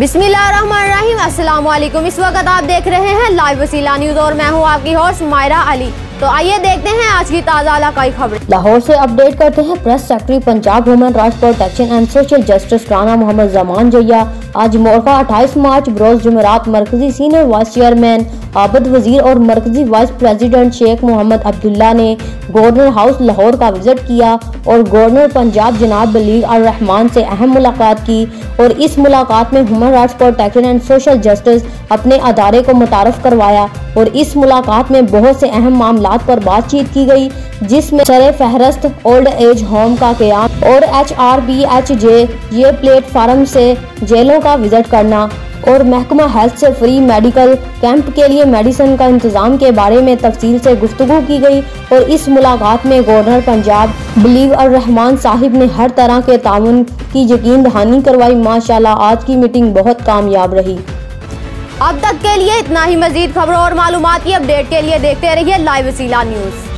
बिस्मिल्लाहिर्रहमानिर्रहीम। अस्सलाम वालेकुम। इस वक्त आप देख रहे हैं लाइव वसीला न्यूज़ और मैं हूं आपकी होस्ट मायरा अली। तो आइए देखते हैं आज की ताज़ा इलाकाई खबरें। लाहौर से अपडेट करते हैं। Press secretary Punjab human rights protection and social justice Rana Mohammad Zaman जैया आज मोरका 28 मार्च बरोज जुमेरात मरकजी सीनियर वाइस चेयरमैन आबद वजीर और मरकजी vice president Sheikh Mohammad Abdullah ने गवर्नर हाउस लाहौर का विजिट किया और गवर्नर पंजाब जनाब बलीग अर रहमान से अहम मुलाकात की। और इस मुलाकात में human rights protection and social justice अपने अदारे को मुतारफ करवाया और इस मुलाकात में बहुत से अहम मामलात पर बातचीत की गई, जिसमें सरे फहरस्त ओल्ड एज होम का क़याम और HRBHJ ये प्लेटफार्म से जेलों का विजिट करना और महकमा हेल्थ से फ्री मेडिकल कैंप के लिए मेडिसिन का इंतजाम के बारे में तफसील से गुफ्तगू की गई। और इस मुलाकात में गवर्नर पंजाब बलीग अर रहमान साहिब ने हर तरह के ताउन की यकीन दहानी करवाई। माशाल्लाह आज की मीटिंग बहुत कामयाब रही। अब तक के लिए इतना ही। मजीद खबरों और मालूमाती अपडेट के लिए देखते रहिए लाइव वसीला न्यूज़।